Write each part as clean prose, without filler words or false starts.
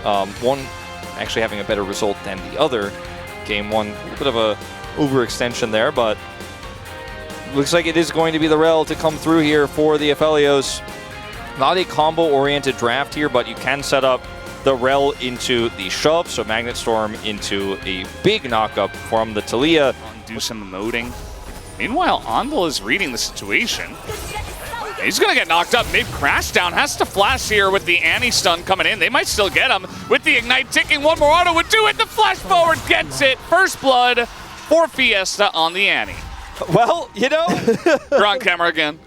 One actually having a better result than the other. Game one, a little bit of a overextension there, but looks like it is going to be the rel to come through here for the Aphelios. Not a combo-oriented draft here, but you can set up the rel into the shove, so Magnet Storm into a big knockup from the Talia. Do some emoting. Meanwhile, Onivia is reading the situation. He's going to get knocked up mid-crashdown. Has to flash here with the Annie stun coming in. They might still get him. With the Ignite ticking, one more auto would do it. The flash forward gets it. First blood for Fiesta on the Annie. Well, you know. You're on camera again.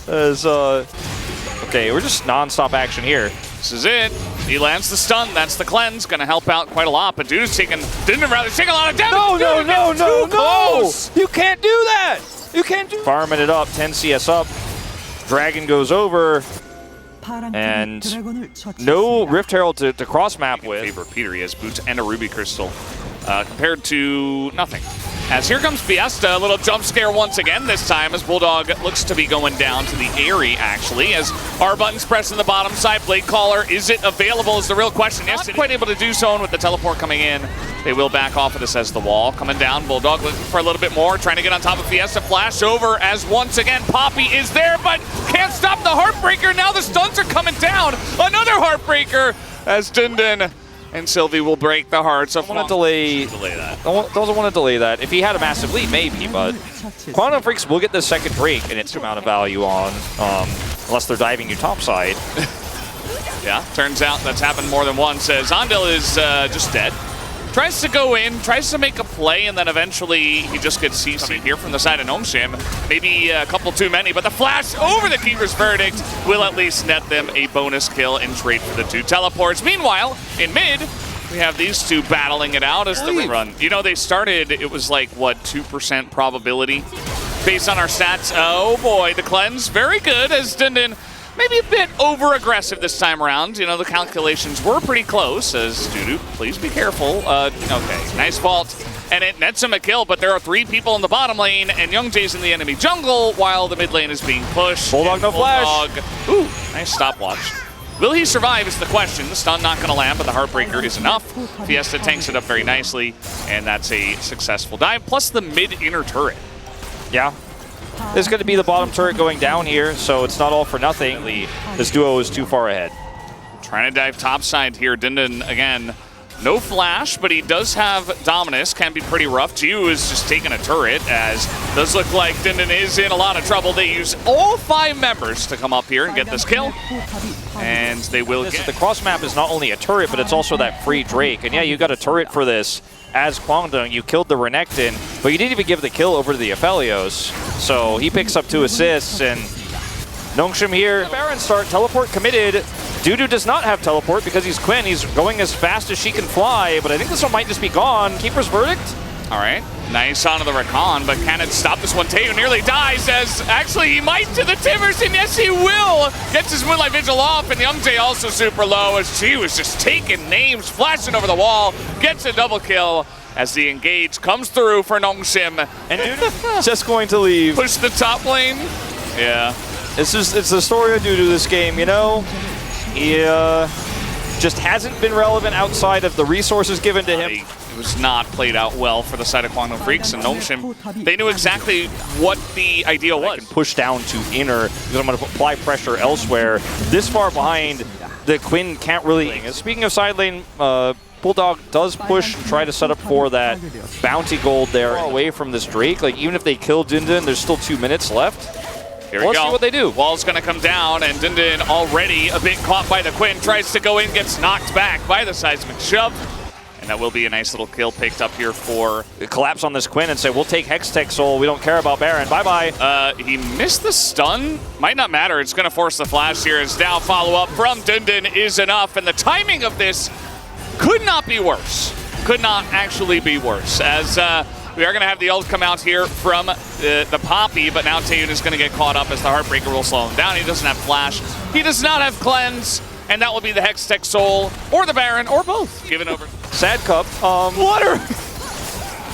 Okay, we're just non-stop action here. This is it. He lands the stun. That's the cleanse. Going to help out quite a lot. But Dude's taking a lot of damage. No. You can't do that. You can't do. Farming it up. 10 CS up. Dragon goes over. And no Rift Herald to cross map with. In favor of Peter. He has boots and a Ruby Crystal. Compared to nothing. As here comes Fiesta, a little jump scare once again this time as Bulldog looks to be going down to the Airy actually as R button's pressed in the bottom side. Blade Caller, is it available is the real question. Yes, quite able to do so, and with the teleport coming in, they will back off of this as the wall coming down. Bulldog looking for a little bit more, trying to get on top of Fiesta. Flash over as once again Poppy is there, but can't stop the Heartbreaker. Now the stuns are coming down. Another Heartbreaker as Dindin and Sylvie will break the hearts of Doesn't want to delay that. If he had a massive lead, maybe, but Kwangdong Freecs will get the second Drake, and it's amount of value on, unless they're diving you topside. Yeah, turns out that's happened more than once, as Ondil is just dead. Tries to go in, tries to make a play, and then eventually he just gets CC here from the side of Nongshim. Maybe a couple too many, but the flash over the Keeper's Verdict will at least net them a bonus kill and trade for the two teleports. Meanwhile, in mid, we have these two battling it out as the run. You know, they started, it was like, what, 2% probability based on our stats. Oh boy, the cleanse, very good as Dindin. Maybe a bit over-aggressive this time around. You know, the calculations were pretty close, as Dudu, please be careful. Okay, nice vault. And it nets him a kill, but there are 3 people in the bottom lane, and Youngjae's in the enemy jungle while the mid lane is being pushed. Bulldog, no flash. Ooh, nice stopwatch. Will he survive is the question. The stun not going to land, but the Heartbreaker is enough. Fiesta tanks it up very nicely, and that's a successful dive, plus the mid-inner turret. Yeah. There's going to be the bottom turret going down here, so it's not all for nothing. This duo is too far ahead. Trying to dive topside here. Dindin, again, no flash, but he does have Dominus. Can be pretty rough. Jiu is just taking a turret, as does look like Dindin is in a lot of trouble. They use all 5 members to come up here and get this kill. And they will get... The cross map is not only a turret, but it's also that free Drake. And yeah, you got a turret for this. As Kwangdong, you killed the Renekton, but you didn't even give the kill over to the Aphelios. So he picks up 2 assists, and Nongshim here. Baron start, teleport committed. Dudu does not have teleport because he's Quinn. He's going as fast as she can fly, but I think this one might just be gone. Keeper's Verdict. All right, nice onto the Rakan, but can it stop this one? Teo nearly dies as actually he might to the Timbers, and yes he will! Gets his Moonlight Vigil off, and Youngjae also super low as she was just taking names, flashing over the wall, gets a double kill as the engage comes through for Nongshim. And Dudu just going to leave. Push the top lane. Yeah. It's the story of Dudu this game, you know? He just hasn't been relevant outside of the resources given to him. It was not played out well for the side of Kwangdong Freecs, and Nongshim, they knew exactly what the idea was. Push down to inner, because I'm going to apply pressure elsewhere. This far behind, the Quinn can't really... Speaking of side lane, Bulldog does push, try to set up for that bounty gold there. Away from this Drake, like even if they kill Dindin, there's still 2 minutes left. Here we go. Let's see what they do. Wall's going to come down, and Dindin already a bit caught by the Quinn. Tries to go in, gets knocked back by the seismic shove. And that will be a nice little kill picked up here for... Collapse on this Quinn and say, we'll take Hextech Soul. We don't care about Baron. Bye-bye. He missed the stun. Might not matter. It's going to force the flash here as now follow-up from Dindin is enough. And the timing of this could not be worse. Could not actually be worse. As we are going to have the ult come out here from the Poppy, but now Taeyun is going to get caught up as the Heartbreaker will slow him down. He doesn't have flash. He does not have cleanse. And that will be the Hextech Soul, or the Baron, or both. Given over. Sad Cup. What are...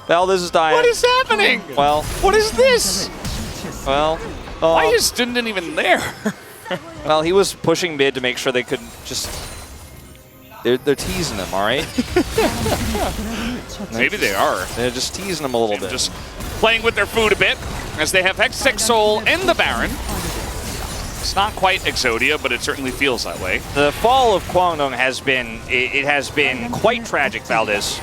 Well, this is dying. What is happening? Well... What is this? Well... Why is Dindin even there? Well, he was pushing mid to make sure they could just They're teasing him, all right? Maybe they are. They're just teasing him a little bit. Just playing with their food a bit as they have Hextech Soul in the Baron. It's not quite Exodia, but it certainly feels that way. The fall of Kwangdong has been, it has been quite tragic, Valdez.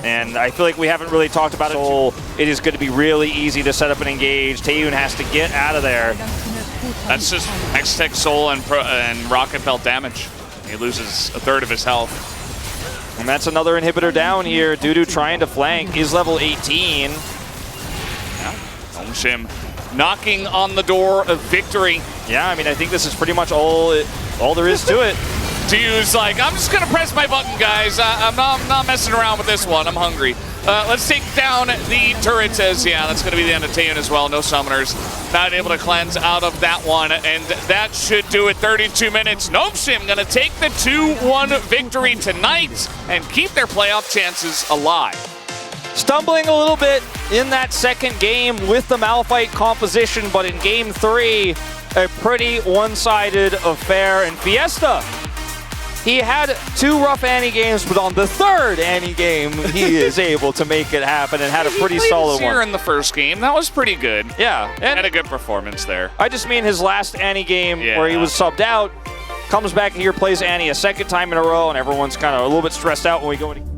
And I feel like we haven't really talked about it. So it is going to be really easy to set up and engage. Taeyun has to get out of there. That's just Hextech Soul and Rocket Belt damage. He loses a third of his health. And that's another inhibitor down here. Dudu trying to flank is level 18. Yeah, Nongshim knocking on the door of victory. Yeah, I mean, I think this is pretty much all there is to it. Dude's like, I'm just gonna press my button, guys. I'm not messing around with this one. I'm hungry. Let's take down the turret. As yeah, that's gonna be the end of Taeyun as well. No summoners, not able to cleanse out of that one, and that should do it. 32 minutes. Nongshim gonna take the 2-1 victory tonight and keep their playoff chances alive. Stumbling a little bit in that second game with the Malphite composition, but in game 3, a pretty one-sided affair. And Fiesta, he had 2 rough Annie games, but on the 3rd Annie game, he is able to make it happen and had a pretty solid one. In the first game, that was pretty good. Yeah, and had a good performance there. I just mean his last Annie game where he was subbed out, comes back here, plays Annie a second time in a row, and everyone's kind of a little bit stressed out when we go in.